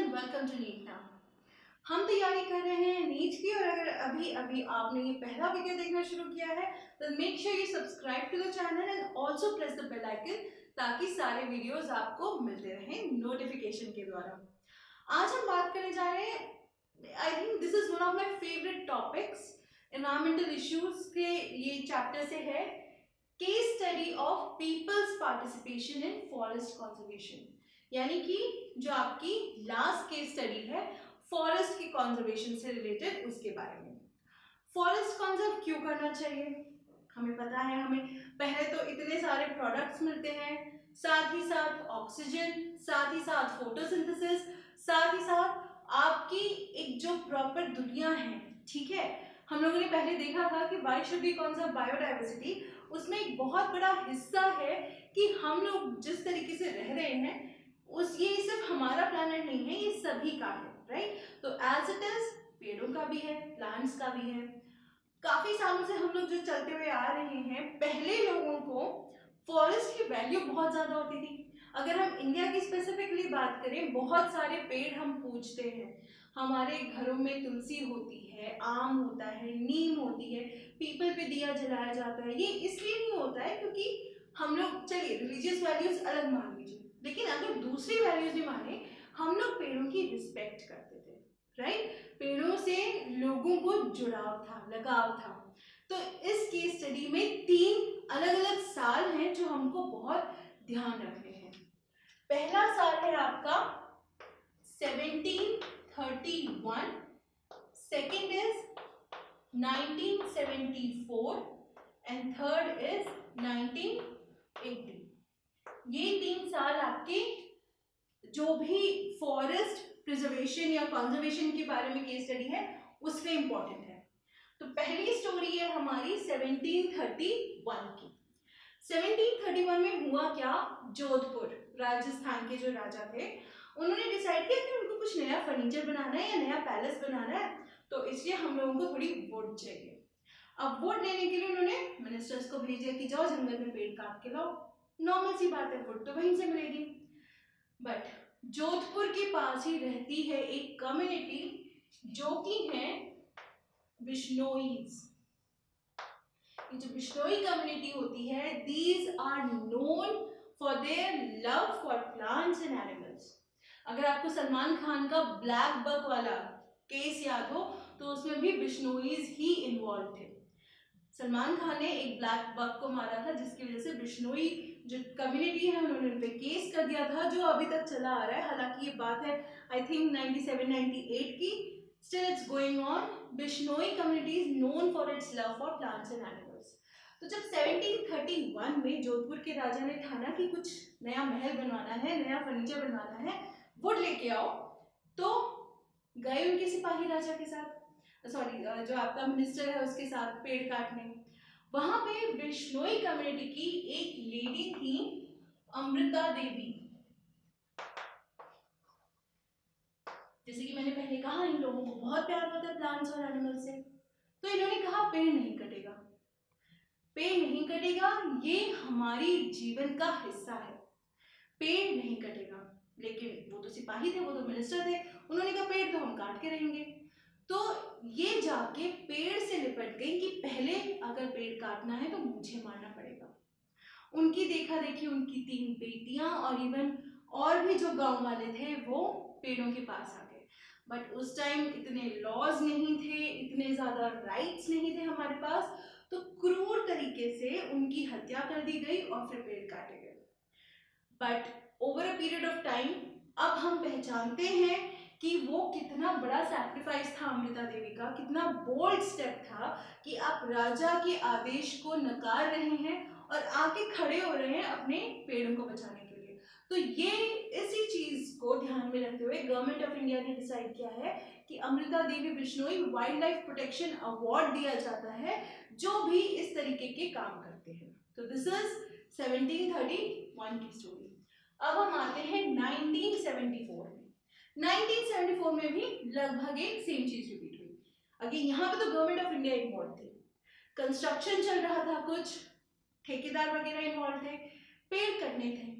And welcome to NEET now. हम तैयारी कर रहे हैं नीट की, और अगर अभी अभी आपने ये पहला वीडियो देखना शुरू किया है तो make sure you subscribe to the channel and also press the bell icon, ताकि सारे वीडियोस आपको मिलते रहें नोटिफिकेशन के द्वारा। आज हम बात करने जा रहे हैं, I think this is one of my favourite topics, environmental issues के ये चैप्टर से है, case study of peoples participation in forest conservation. यानी कि जो आपकी लास्ट केस स्टडी है फॉरेस्ट की कंजर्वेशन से रिलेटेड, उसके बारे में। फॉरेस्ट कंजर्व क्यों करना चाहिए? हमें पता है, हमें पहले तो इतने सारे प्रोडक्ट्स मिलते हैं, साथ ही साथ ऑक्सीजन, साथ ही साथ फोटोसिंथेसिस, साथ ही साथ आपकी एक जो प्रॉपर दुनिया है, ठीक है। हम लोगों ने पहले देखा था कि why should we conserve biodiversity. उसमें एक बहुत बड़ा हिस्सा है कि हम लोग जिस तरीके से रह रहे हैं उस, ये सिर्फ हमारा प्लैनेट नहीं है, ये सभी का है, राइट। तो एज इट इज पेड़ों का भी है, प्लांट्स का भी है। काफी सालों से हम लोग जो चलते हुए आ रहे हैं, पहले लोगों को फॉरेस्ट की वैल्यू बहुत ज्यादा होती थी। अगर हम इंडिया की स्पेसिफिकली बात करें, बहुत सारे पेड़ हम पूजते हैं, हमारे घरों में तुलसी होती है, आम होता है, नीम होती है, पीपल पे दिया जलाया जाता है। ये इसलिए नहीं होता है क्योंकि हम लोग, चलिए रिलीजियस वैल्यूज अलग मान लीजिए, लेकिन अगर दूसरी वैल्यूज भी माने, हम लोग पेड़ों की रिस्पेक्ट करते थे, राइट। पेड़ों से लोगों को जुड़ाव था, लगाव था। तो इस केस स्टडी में 3 अलग अलग साल हैं जो हमको बहुत ध्यान रखने हैं। पहला साल है आपका 1731, second is 1974 and third is 1980। ये 3 साल आपके जो भी फॉरेस्ट प्रिजर्वेशन या कंजर्वेशन के बारे में केस स्टडी है उसमें इंपॉर्टेंट है। तो पहली स्टोरी है हमारी 1731 की। 1731 में हुआ क्या, जोधपुर राजस्थान के जो राजा थे, उन्होंने डिसाइड किया कि उनको कुछ नया फर्नीचर बनाना है या नया पैलेस बनाना है, तो इसलिए हम लोगों को थोड़ी वुड चाहिए। अब वुड लेने के लिए उन्होंने मिनिस्टर्स को भेज दिया कि जाओ जंगल में पेड़ काट के लाओ। नॉर्मल सी बात है, वुड तो वहीं से मिलेगी। बट जोधपुर के पास ही रहती है एक कम्युनिटी जो कि है बिश्नोईज। ये जो बिश्नोई कम्युनिटी होती है, these are known for their love for plants and animals. अगर आपको सलमान खान का ब्लैक बक वाला केस याद हो तो उसमें भी बिश्नोईज ही इन्वॉल्व थे। सलमान खान ने एक ब्लैक बक को मारा था, जिसकी वजह से बिश्नोई जो कम्युनिटी है उन्होंने उन पे केस कर दिया था, जो अभी तक चला आ रहा है। हालांकि ये बात है आई थिंक 97-98 की, still it's going on. Bishnoi community is known for its love for plants and animals. तो जब 1731 में जोधपुर के राजा ने ठाना कि कुछ नया महल बनवाना है, नया फर्नीचर बनवाना है, वुड लेके आओ, तो गए उनके सिपाही राजा के साथ, सॉरी जो आपका मिनिस्टर है उसके साथ पेड़ काटने। वहां पे बिश्नोई कम्युनिटी की एक लेडी थी, अमृता देवी। जैसे कि मैंने पहले कहा, इन लोगों को बहुत प्यार होता है प्लांट्स और एनिमल से, तो इन्होंने कहा पेड़ नहीं कटेगा, पेड़ नहीं कटेगा, ये हमारी जीवन का हिस्सा है, पेड़ नहीं कटेगा। लेकिन वो तो सिपाही थे, वो तो मिनिस्टर थे, उन्होंने कहा पेड़ तो हम काट के रहेंगे। तो ये जाके पेड़ से लिपट गई कि पहले अगर पेड़ काटना है तो मुझे मारना पड़ेगा। उनकी देखा देखी उनकी 3 बेटियां और इवन और भी जो गांव वाले थे वो पेड़ों के पास आ गए। बट उस टाइम इतने लॉज नहीं थे, इतने ज्यादा राइट्स नहीं थे हमारे पास, तो क्रूर तरीके से उनकी हत्या कर दी गई और फिर पेड़ काटे गए। But over a period of time अब हम पहचानते हैं कि वो कितना बड़ा सैक्रिफाइस था अमृता देवी का, कितना बोल्ड स्टेप था कि आप राजा के आदेश को नकार रहे हैं और आके खड़े हो रहे हैं अपने पेड़ों को बचाने के लिए। तो ये इसी चीज को ध्यान में रखते हुए गवर्नमेंट ऑफ इंडिया ने डिसाइड किया है कि Amrita Devi Bishnoi wildlife protection award दिया जाता है जो भी इस तरीके के काम करते हैं। तो दिस इज 1731 की स्टोरी। अब हम आते हैं 1974 में। 1974 में भी लगभग एक सेम चीज रिपीट हुई। अगेन यहाँ पे तो गवर्नमेंट ऑफ इंडिया इन्वॉल्व थे, कंस्ट्रक्शन चल रहा था, कुछ ठेकेदार वगैरह इन्वॉल्व थे, पेड़ कटने थे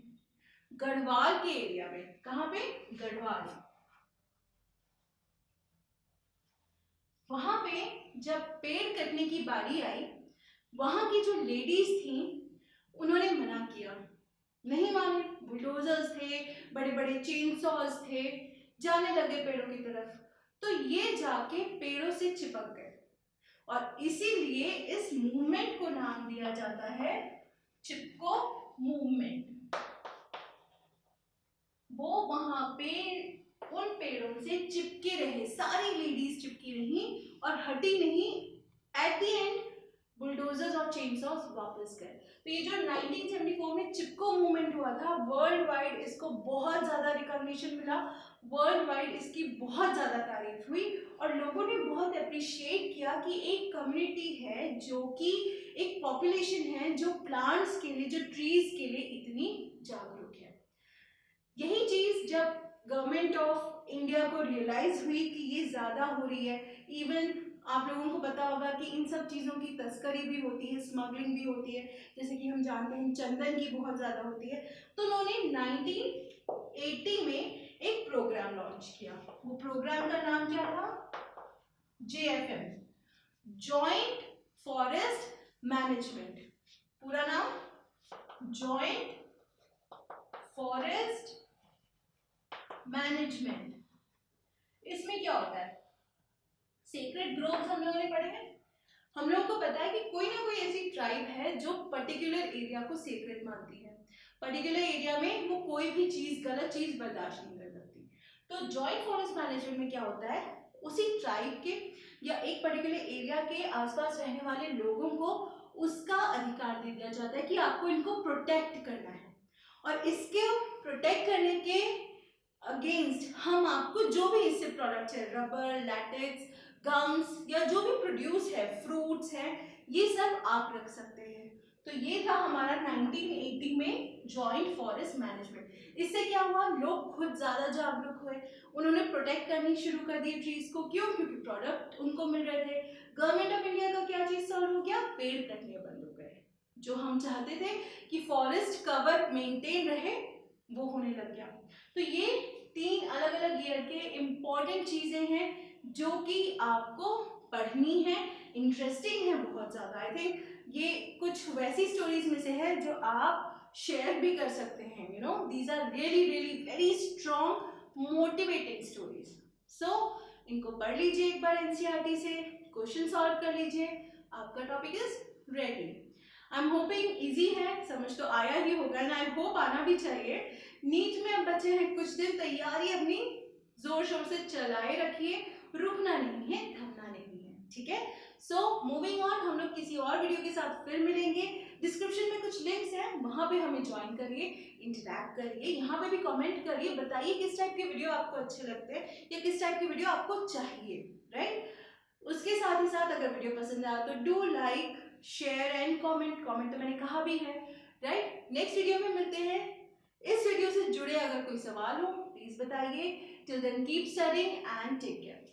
गढ़वाल के एरिया में। कहाँ पे? गढ़वाल। वहां पे जब पेड़ कटने की बारी आई, वहां की जो लेडीज थी उन्होंने मना किया, नहीं माने। बुलडोजर्स थे, बड़े बड़े चेन सॉज थे, जाने लगे पेड़ों की तरफ, तो ये जाके पेड़ों से चिपक गए और इसीलिए इस मूवमेंट को नाम दिया जाता है चिपको मूवमेंट। वो वहां पे उन पेड़ों से चिपके रहे, सारी लेडीज चिपकी रही और हटी नहीं। एट द एंड बुलडोजर्स और चेनसॉस वापस गए। तो ये जो 1974 में चिपको मूवमेंट हुआ था, वर्ल्ड वाइड इसको बहुत ज्यादा रिकॉग्निशन मिला, वर्ल्ड वाइड इसकी बहुत ज्यादा तारीफ हुई और लोगों ने बहुत अप्रिशिएट किया कि एक कम्युनिटी है जो कि एक पॉपुलेशन है जो प्लांट्स के लिए, जो ट्रीज के लिए इतनी जागरूक है। यही चीज जब गवर्नमेंट ऑफ इंडिया को रियलाइज हुई कि ये ज्यादा हो रही है, इवन आप लोगों को पता होगा कि इन सब चीज़ों की तस्करी भी होती है, स्मगलिंग भी होती है, जैसे कि हम जानते हैं चंदन की बहुत ज़्यादा होती है। तो उन्होंने 1980 में एक प्रोग्राम लॉन्च किया। वो प्रोग्राम का नाम क्या था? JFM, joint forest management. पूरा नाम जॉइंट फॉरेस्ट मैनेजमेंट। इसमें क्या होता है? सेक्रेट ग्रोव्स हम लोगों ने पढ़े हैं। हम लोगों को पता है कि कोई ना कोई ऐसी ट्राइब है जो पर्टिकुलर एरिया को सेक्रेट मानती है, पर्टिकुलर एरिया में वो कोई भी चीज, गलत चीज बर्दाश्त नहीं कर सकती। तो जॉइंट फॉरेस्ट मैनेजमेंट में क्या होता है, उसी ट्राइब के या एक पर्टिकुलर एरिया के आसपास रहने वाले लोगों को उसका अधिकार दे दिया जाता है कि आपको इनको प्रोटेक्ट करना है और इसके प्रोटेक्ट करने के अगेंस्ट हम आपको जो भी इससे प्रोडक्ट्स है, रबर, लैटेक्स, गम्स या जो भी प्रोड्यूस है, फ्रूट्स हैं, ये सब आप रख सकते हैं। तो ये था हमारा 1980 में जॉइंट फॉरेस्ट मैनेजमेंट। इससे क्या हुआ, लोग खुद ज्यादा जागरूक हुए, उन्होंने प्रोटेक्ट करनी शुरू कर दी ट्रीज को। क्यों? क्योंकि प्रोडक्ट उनको मिल रहे थे। गवर्नमेंट ऑफ इंडिया का क्या चीज सॉल्व हो गया? पेड़ कटने बंद हो गए। जो हम चाहते थे कि फॉरेस्ट कवर मेंटेन रहे, वो होने लग गया। तो ये 3 अलग अलग ईयर के इम्पॉर्टेंट चीजें हैं जो कि आपको पढ़नी है, इंटरेस्टिंग है बहुत ज़्यादा। आई थिंक ये कुछ वैसी स्टोरीज में से है जो आप शेयर भी कर सकते हैं। You know, these are really really very strong motivating stories. So इनको पढ़ लीजिए एक बार एनसीईआरटी से, क्वेश्चन सॉल्व कर लीजिए, आपका topic is ready. I am hoping easy है, समझ तो आया ही होगा ना, आई होप आना भी चाहिए। नीट में अब बचे हैं कुछ दिन, तैयारी अपनी जोर शोर से चलाए रखिए, रुकना नहीं है, थमना नहीं है, ठीक है। सो मूविंग ऑन, हम लोग किसी और वीडियो के साथ फिर मिलेंगे। डिस्क्रिप्शन में कुछ लिंक्स हैं, वहां पे हमें ज्वाइन करिए, इंटरैक्ट करिए, यहाँ पे भी कमेंट करिए, बताइए किस टाइप के वीडियो आपको अच्छे लगते हैं या किस टाइप के वीडियो आपको चाहिए, राइट। उसके साथ ही साथ अगर वीडियो पसंद आया तो do like, share and comment. Comment तो मैंने कहा भी है, राइट। नेक्स्ट वीडियो में मिलते हैं। इस वीडियो से जुड़े अगर कोई सवाल हो प्लीज बताइए। Till then keep studying and take care.